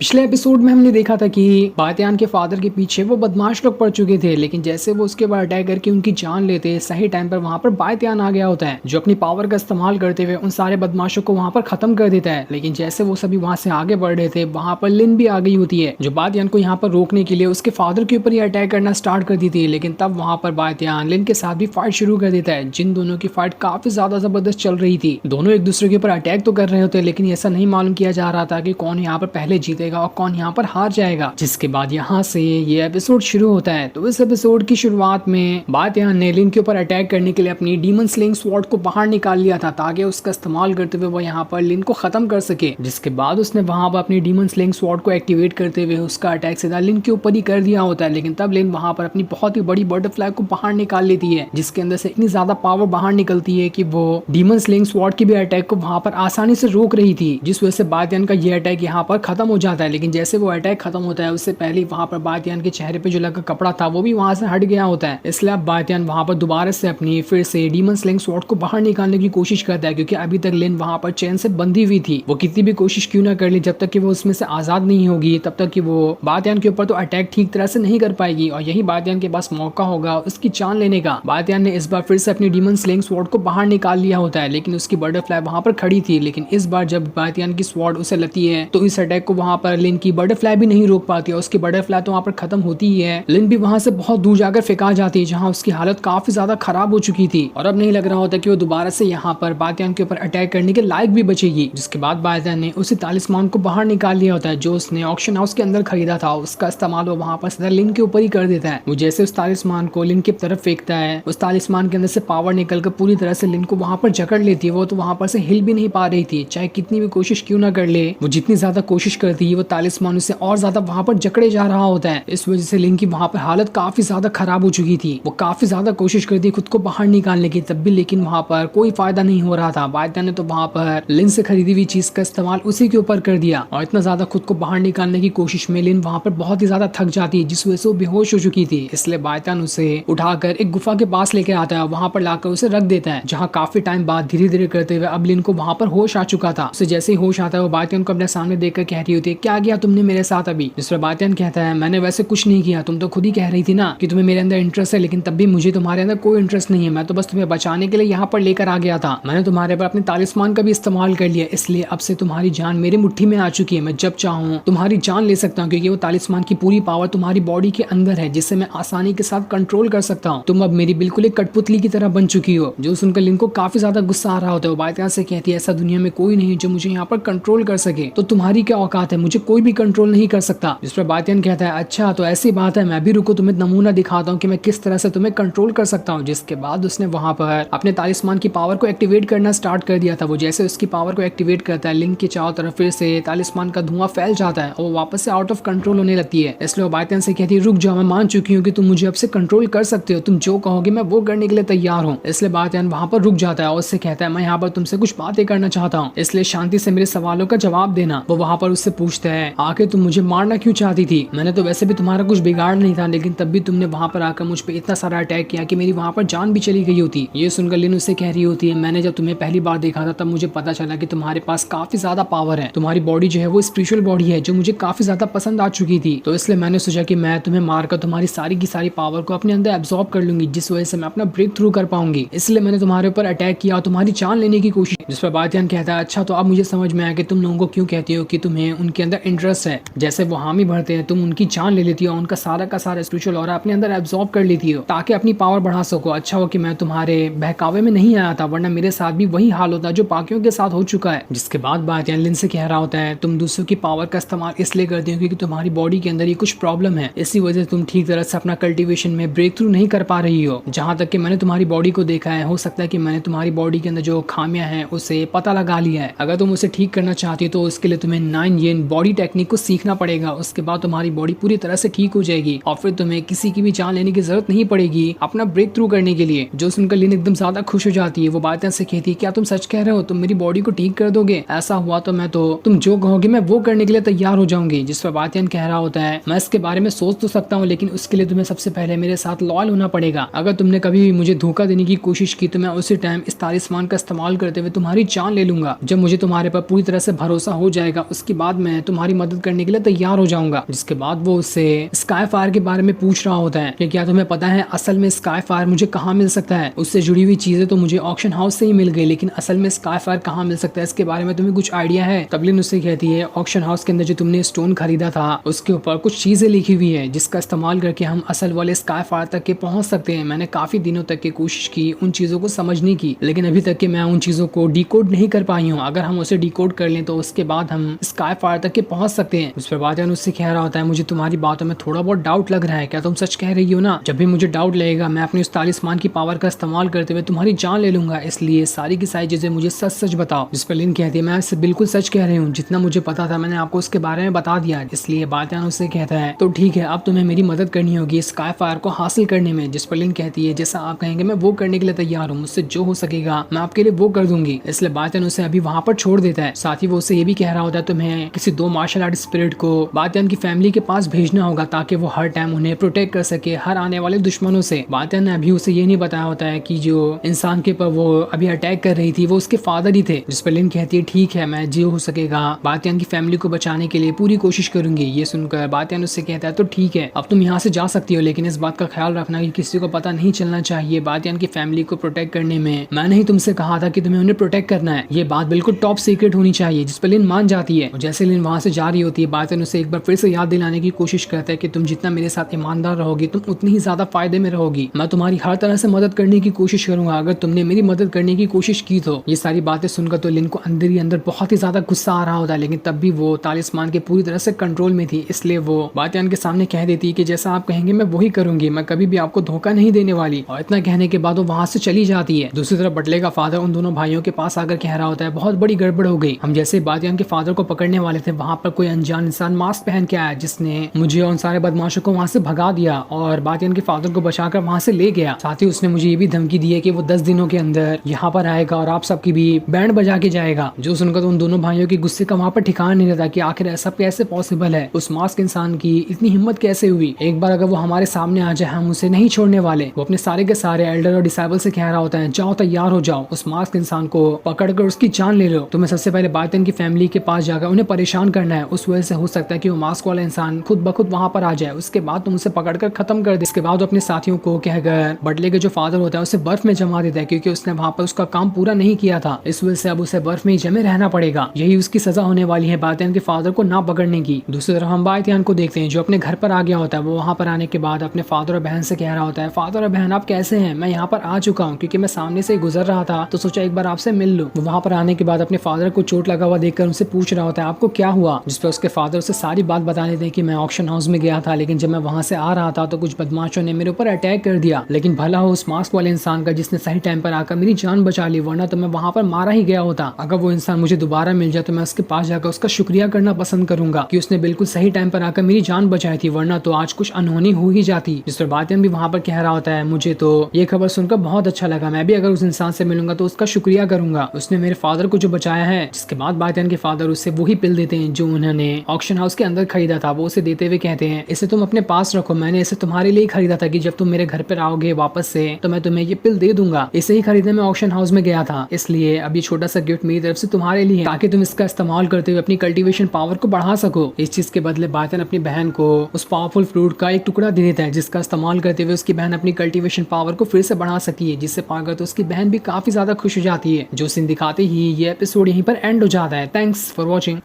पिछले एपिसोड में हमने देखा था कि बातियान के फादर के पीछे वो बदमाश लोग पड़ चुके थे, लेकिन जैसे वो उसके बाद अटैक करके उनकी जान लेते सही टाइम पर वहां पर बातियान आ गया होता है, जो अपनी पावर का इस्तेमाल करते हुए उन सारे बदमाशों को वहां पर खत्म कर देता है। लेकिन जैसे वो सभी वहां से आगे बढ़ रहे थे, वहां पर लिन भी आ गई होती है, जो बातियान को यहाँ पर रोकने के लिए उसके फादर के ऊपर ही अटैक करना स्टार्ट कर दी थी। लेकिन तब वहां पर बातियान लिन के साथ भी फाइट शुरू कर देता है, जिन दोनों की फाइट काफी ज्यादा जबरदस्त चल रही थी। दोनों एक दूसरे के ऊपर अटैक तो कर रहे होते, लेकिन ऐसा नहीं मालूम किया जा रहा था कि कौन यहाँ पर पहले जीतेगा और कौन यहाँ पर हार जाएगा। जिसके बाद यहाँ से ये एपिसोड शुरू होता है। तो इस एपिसोड की शुरुआत में बातियान ने लिन के ऊपर अटैक करने के लिए अपनी डीमन स्लेइंग स्वॉर्ड को बाहर निकाल लिया था, ताकि उसका इस्तेमाल करते हुए वो यहाँ पर लिन को खत्म कर सके। जिसके बाद उसने वहां पर अपनी डीमन स्लेइंग स्वॉर्ड को एक्टिवेट करते हुए उसका अटैक सीधा लिन के ऊपर ही कर दिया होता है। लेकिन तब लिन वहां पर अपनी बहुत ही बड़ी बटरफ्लाई को बाहर निकाल लेती है, जिसके अंदर से इतनी ज्यादा पावर बाहर निकलती है कि वो डीमन स्लेइंग स्वॉर्ड के भी अटैक को वहां पर आसानी से रोक रही थी, जिस वजह से बातियान का ये अटैक यहाँ पर खत्म हो जाता है। लेकिन जैसे वो अटैक खत्म होता है, उससे पहले वहां पर बातियान के चेहरे पे जो लगा कपड़ा था वो भी वहां से हट गया होता है। इसलिए अब बातियान वहां पर दोबारा से अपनी फिर से डीमन स्लेइंग स्वॉर्ड को बाहर निकालने की कोशिश करता है, क्योंकि अभी तक लिन वहां पर चैन से बंधी हुई थी। वो कितनी भी कोशिश क्यों ना कर ली, जब तक कि वो उसमें से आजाद नहीं होगी तब तक कि वो बातियान के ऊपर तो अटैक ठीक तरह से नहीं कर पाएगी, और यही बातियान के पास मौका होगा उसकी जान लेने का। बातियान ने इस बार फिर से अपनी डीमन स्लेइंग स्वॉर्ड को बाहर निकाल लिया होता है, लेकिन उसकी बटरफ्लाई वहां पर खड़ी थी। लेकिन इस बार जब बातियान की स्वॉर्ड उसे लगती है, तो इस अटैक को वहां पर लिन की बटरफ्लाई भी नहीं रोक पाती है। उसकी बटरफ्लाई तो वहां पर खत्म होती ही है। लिन भी वहां से बहुत दूर जाकर फेंका जाती है, जहां उसकी हालत काफी ज्यादा खराब हो चुकी थी, और अब नहीं लग रहा होता कि वो दोबारा से यहाँ पर बातियान के ऊपर अटैक करने के लायक भी बचेगी। जिसके बाद बातियान ने उसी तालिस्मान को बाहर निकाल लिया होता है, जो उसने ऑक्शन हाउस के अंदर खरीदा था। उसका इस्तेमाल वो वहां पर सीधा लिन के ऊपर ही कर देता है। वो जैसे उस तालिस्मान को लिन की तरफ फेंकता है, उस तालिस्मान के अंदर से पावर निकलकर पूरी तरह से लिन को वहां पर जकड़ लेती है। वो तो वहां पर से हिल भी नहीं पा रही थी, चाहे कितनी भी कोशिश क्यों ना कर ले। वो जितनी ज्यादा कोशिश करती है, वो तालिस्मान उससे और ज्यादा वहां पर जकड़े जा रहा होता है। इस वजह से लिन की वहां पर हालत काफी ज्यादा खराब हो चुकी थी। वो काफी ज्यादा कोशिश करती खुद को बाहर निकालने की, तब भी लेकिन वहां पर कोई फायदा नहीं हो रहा था। बातियान ने तो वहां पर लिन से खरीदी हुई चीज का इस्तेमाल उसी के ऊपर कर दिया, और इतना ज्यादा खुद को बाहर निकालने की कोशिश में लिन वहां पर बहुत ही ज्यादा थक जाती है, जिस वजह से वो बेहोश हो चुकी थी। इसलिए बातियान उसे उठाकर एक गुफा के पास लेकर आता है, वहां पर लाकर उसे रख देता है, जहाँ काफी टाइम बाद धीरे धीरे करते हुए अब लिन को वहां पर होश आ चुका था। उसे जैसे ही होश आता है, वो बातियान को अपने सामने देखकर कह रही होती है, क्या किया तुमने मेरे साथ अभी? जिस पर बातियान कहता है, मैंने वैसे कुछ नहीं किया, तुम तो खुद ही कह रही थी ना कि तुम्हें मेरे अंदर इंटरेस्ट है, लेकिन तब भी मुझे तुम्हारे अंदर कोई इंटरेस्ट नहीं है। मैं तो बस तुम्हें बचाने के लिए यहाँ पर लेकर आ गया था। मैंने तुम्हारे पर अपने तालिस्मान का भी इस्तेमाल कर लिया, इसलिए अब से तुम्हारी जान मेरी मुट्ठी में आ चुकी है। मैं जब चाहूँ तुम्हारी जान ले सकता हूँ, क्योंकि वो तालिस्मान की पूरी पावर तुम्हारी बॉडी के अंदर है, जिससे मैं आसानी के साथ कंट्रोल कर सकता हूँ। तुम अब मेरी बिल्कुल एक कठपुतली की तरह बन चुकी हो। जो सुनकर लिन को काफी ज्यादा गुस्सा आ रहा होता है। वो बातियान से कहती है, ऐसा दुनिया में कोई नहीं जो मुझे यहाँ पर कंट्रोल कर सके, तो तुम्हारी क्या औकात है? मुझे कोई भी कंट्रोल नहीं कर सकता। जिस पर बातियान कहता है, अच्छा तो ऐसी बात है, मैं भी रुको तुम्हें नमूना दिखाता हूँ कि मैं किस तरह से तुम्हें कंट्रोल कर सकता हूँ। जिसके बाद उसने वहां पर अपने तालिस्मान की पावर को एक्टिवेट करना स्टार्ट कर दिया था। वो जैसे उसकी पावर को एक्टिवेट करता है, लिन के चारों तरफ फिर से तालिस्मान का धुआं फैल जाता है और वो वापस से आउट ऑफ कंट्रोल होने लगती है। इसलिए वो बातियान से कहती है, रुक जाओ, मैं मान चुकी हूँ कि तुम मुझे अब से कंट्रोल कर सकते हो, तुम जो कहोगे मैं वो करने के लिए तैयार हूँ। इसलिए बातियान वहां पर रुक जाता है और उससे कहता है, मैं यहाँ पर तुमसे कुछ बातें करना चाहता हूँ, इसलिए शांति से मेरे सवालों का जवाब देना। वो वहां पर उससे पूछता है, आखिर तुम मुझे मारना क्यों चाहती थी? मैंने तो वैसे भी तुम्हारा कुछ बिगाड़ नहीं था, लेकिन तब भी तुमने वहां पर आकर मुझ पे इतना सारा अटैक किया कि मेरी वहां पर जान भी चली गई होती। ये सुनकर लिन उससे कह रही होती है, मैंने जब तुम्हें पहली बार देखा था तब मुझे पता चला कि तुम्हारे पास काफी ज्यादा पावर है। तुम्हारी बॉडी जो है वो स्पिरिचुअल बॉडी है, जो मुझे काफी ज्यादा पसंद आ चुकी थी। तो इसलिए मैंने सोचा कि मैं तुम्हें मारकर तुम्हारी सारी की सारी पावर को अपने अंदर एब्जॉर्ब कर लूंगी, जिस वजह से मैं अपना ब्रेक थ्रू कर पाऊंगी। इसलिए मैंने तुम्हारे ऊपर अटैक किया और तुम्हारी जान लेने की कोशिश। जिस पर बातियान कहता है, अच्छा तो अब मुझे समझ में आया कि तुम लोगों को क्यों कहती हो कि तुम्हें उनके अंदर इंटरेस्ट है। जैसे वो हामी भरते हैं, तुम उनकी जान ले लेती हो, उनका सारा का सारा स्पिरिचुअल ऑरा अपने अंदर एब्जॉर्ब कर लेती हो, ताकि अपनी पावर बढ़ा सको। अच्छा हो कि मैं तुम्हारे बहकावे में नहीं आया था, वरना मेरे साथ भी वही हाल होता जो बाकियों के साथ हो चुका है। जिसके बाद बातियान लिन से कह रहा होता है, तुम दूसरों की पावर का इस्तेमाल इसलिए करती हो क्योंकि तुम्हारी बॉडी के अंदर ये कुछ प्रॉब्लम है, इसी वजह से तुम ठीक तरह से अपना कल्टीवेशन में ब्रेक थ्रू नहीं कर पा रही हो। जहां तक कि मैंने तुम्हारी बॉडी को देखा है, हो सकता है कि मैंने तुम्हारी बॉडी के अंदर जो खामियां हैं उसे पता लगा लिया है। अगर तुम उसे ठीक करना चाहती हो तो उसके लिए तुम्हें 9 येन बॉडी टेक्निक को सीखना पड़ेगा। उसके बाद तुम्हारी बॉडी पूरी तरह से ठीक हो जाएगी और फिर तुम्हें किसी की भी जान लेने की जरूरत नहीं पड़ेगी अपना ब्रेक थ्रू करने के लिए। जो सुनकर लिन एकदम ज्यादा खुश हो जाती है। वो बातियान से कहती है, क्या तुम सच कह रहे हो? तुम मेरी बॉडी को ठीक कर दोगे? ऐसा हुआ तो मैं तो तुम जो कहोगे मैं वो करने के लिए तैयार हो जाऊंगी। जिस पर बातियान कह रहा होता है, मैं इसके बारे में सोच तो सकता हूँ, लेकिन उसके लिए तुम्हें सबसे पहले मेरे साथ लॉयल होना पड़ेगा। अगर तुमने कभी भी मुझे धोखा देने की कोशिश की तो मैं उसी टाइम इस तालिस्मान का इस्तेमाल करते हुए तुम्हारी जान ले लूंगा। जब मुझे तुम्हारे पर पूरी तरह से भरोसा हो जाएगा, उसके बाद मैं तुम्हारी मदद करने के लिए तैयार हो जाऊंगा। जिसके बाद वो उससे स्काई फायर के बारे में पूछ रहा होता है कि क्या तुम्हें पता है असल में स्काई फायर मुझे कहाँ मिल सकता है। उससे जुड़ी हुई चीजें तो मुझे ऑक्शन हाउस से ही मिल गई, लेकिन असल में स्काई फायर कहाँ मिल सकता है इसके बारे में तुम्हें कुछ आइडिया है। तब लिन उससे कहती है ऑक्शन हाउस के अंदर जो तुमने स्टोन खरीदा था उसके ऊपर कुछ चीजें लिखी हुई है जिसका इस्तेमाल करके हम असल वाले स्काई फायर तक के पहुंच सकते हैं। मैंने काफी दिनों तक की कोशिश की उन चीजों को समझने की, लेकिन अभी तक के मैं उन चीजों को डिकोड नहीं कर पाई हूँ। अगर हम उसे डिकोड कर लें तो उसके बाद हम स्काई फायर तक के पहुंच सकते हैं। उस पर बादशाह उससे कह रहा होता है मुझे तुम्हारी बातों में थोड़ा बहुत डाउट लग रहा है, क्या तुम सच कह रही हो ना? जब भी मुझे डाउट लगेगा मैं अपने उस तालिस्मान की पावर का इस्तेमाल करते हुए तुम्हारी जान ले लूंगा, इसलिए सारी की सारी चीजें मुझे सच सच बताओ। जिस पर लिन कहती है मैं इससे बिल्कुल सच कह रही हूँ, जितना मुझे पता था मैंने आपको उसके बारे में बता दिया। इसलिए बादशाह उससे कहता है तो ठीक है, अब तुम्हें मेरी मदद करनी होगी स्काई फायर को हासिल करने में। जिस पर लिन कहती है जैसा आप कहेंगे मैं वो करने के लिए तैयार हूँ, मुझसे जो हो सकेगा मैं आपके लिए वो कर दूंगी। इसलिए बादशाह उसे अभी वहां पर छोड़ देता है। साथ ही वो उसे ये भी कह रहा होता है तुम्हें किसी 2 मार्शल आर्ट स्पिरिट को बादशाह की फैमिली के पास भेजना होगा ताकि वो हर टाइम उन्हें प्रोटेक्ट कर सके हर आने वाले दुश्मनों से। बादशाह ने अभी उसे ये नहीं बताया होता है कि जो इंसान के ऊपर वो अभी अटैक कर रही थी वो उसके फादर ही थे। जिस पर लिन कहती है ठीक है, मैं जो हो सकेगा बादशाह की फैमिली को बचाने के लिए पूरी कोशिश करूंगी। ये सुनकर बादशाह उससे कहता है तो ठीक है, अब तुम यहाँ से जा सकती हो, लेकिन इस बात का ख्याल रखना कि किसी को पता नहीं चलना चाहिए बादशाह की फैमिली को प्रोटेक्ट करने में मैंने ही तुमसे कहा था कि तुम्हें उन्हें प्रोटेक्ट करना है, ये बात बिल्कुल टॉप सीक्रेट होनी चाहिए। जिस पर लिन मान जाती है और जैसे लिन वहां से जा रही होती है बादशाह उसे एक बार फिर से याद दिलाने की कोशिश करता है कि तुम जितना मेरे साथ ईमानदार रहोगी तुम उतनी ही ज्यादा फायदे में रहोगी, मैं तुम्हारी हर तरह से मदद करने की कोशिश करूंगा अगर तुमने मेरी मदद करने की कोशिश की तो। ये सारी बातें सुनकर तो लिन को अंदर ही अंदर बहुत ही ज्यादा गुस्सा आ रहा होता है, लेकिन तब भी वो तालिस्मान के पूरी तरह से कंट्रोल में थी, इसलिए वो बादशाह के सामने कह देती है कि जैसा आप कहेंगे मैं वही करूंगी, मैं कभी भी आपको धोखा नहीं देने वाली। और इतना कहने के बाद वो वहां से चली जाती है। दूसरी तरफ बटले का फादर उन दोनों भाइयों के पास आकर कह रहा होता है बहुत बड़ी गड़बड़ हो गई, हम जैसे बादशाह के फादर को पकड़ने वाले थे वहां पर कोई अनजान इंसान मास्क पहन के आया जिसने मुझे और सारे बदमाशों को वहां से भगा दिया और बादशाह के फादर को बचाकर वहां से ले गया। साथ ही उसने मुझे ये भी धमकी दी है कि वो 10 दिनों के अंदर यहाँ पर आएगा और आप सबकी भी बैंड बजा के जाएगा। जो सुनकर तो उन दोनों भाइयों के गुस्से का वहां पर ठिकाना नहीं रहता कि आखिर ऐसा कैसे पॉसिबल है, उस मास्क इंसान की इतनी हिम्मत कैसे हुई, एक बार अगर वो हमारे सामने आ जाए हम उसे नहीं छोड़ने वाले। वो अपने सारे के सारे एल्डर और डिसाइबल से कह रहा होता है जाओ तैयार हो जाओ, उस मास्क इंसान को पकड़कर उसकी जान ले लो। तुम्हें सबसे पहले बादशाह की फैमिली के पास जाकर उन्हें परेशान करना है, उस वजह से हो सकता है कि वो मास्क वाला इंसान खुद ब खुद वहां पर आ जाए, उसके बाद तुम उसे पकड़कर खत्म कर दे। इसके बाद अपने साथियों को कहकर बटले के जो फादर होता है उसे बर्फ में जमा देता है क्योंकि उसने वहां पर उसका काम पूरा नहीं किया था, इस वजह से अब उसे बर्फ में ही जमे रहना पड़ेगा। यही उसकी सजा होने वाली है बादशाह के फादर को ना पकड़ने की। दूसरी तरफ हम बादशाह को देखते हैं जो अपने घर पर आ गया होता है। वो वहां पर आने के बाद अपने फादर और बहन से कह रहा होता है फादर और बहन आप कैसे हैं, मैं यहाँ पर आ चुका हूँ क्योंकि मैं सामने से गुजर रहा था तो सोचा एक बार आपसे मिल लूं। वहां पर आने के बाद अपने फादर को चोट लगा हुआ देखकर उनसे पूछ रहा होता है आपको क्या हुआ, जिस पर उसके फादर उसे सारी बात बता देते हैं कि मैं ऑक्शन हाउस में गया था लेकिन जब मैं वहां से आ रहा था तो कुछ बदमाशों ने मेरे ऊपर अटैक कर दिया, लेकिन भला हो उस मास्क वाले इंसान का जिसने सही टाइम पर आकर मेरी जान बचा ली, वरना तो मैं वहां पर मारा ही गया होता। अगर वो इंसान मुझे दोबारा मिल जाए तो मैं उसके पास जाकर उसका शुक्रिया करना पसंद करूंगा कि उसने बिल्कुल सही टाइम पर आकर मेरी जान बचाई थी, वरना तो आज कुछ अनहोनी हो ही जाती। जिस पर बादशाह भी वहां पर कह रहा होता है मुझे तो ये खबर सुनकर बहुत अच्छा लगा, मैं भी अगर उस इंसान से मिलूंगा तो उसका शुक्रिया करूंगा, उसने मेरे फादर को जो बचाया है। जिसके बाद बादशाह के फादर उससे वही पिल देते हैं जो उन्होंने ऑक्शन हाउस के अंदर खरीदा था। वो उसे देते हुए कहते हैं इसे तुम अपने पास रखो, मैंने इसे तुम्हारे लिए खरीदा था कि जब तुम मेरे घर पर आओगे वापस से तो मैं तुम्हें ये पिल दे दूंगा। इसे ही खरीदने में ऑक्शन हाउस में गया था, इसलिए अब ये छोटा सा गिफ्ट मेरी तरफ से तुम्हारे लिए ताकि तुम इसका इस्तेमाल करते हुए अपनी कल्टीवेशन पावर को बढ़ा सको। इस चीज के बदले बादशाह अपनी बहन को उस पावरफुल फ्रूट का एक टुकड़ा दे देता है जिसका इस्तेमाल करते हुए उसकी बहन अपनी कल्टीवेशन पावर को फिर से बढ़ा सकी है, जिससे पाकर तो उसकी बहन भी काफी ज्यादा खुश हो जाती है। जो सीन दिखाते ही ये एपिसोड यहीं पर एंड हो जाता है। Thanks for watching.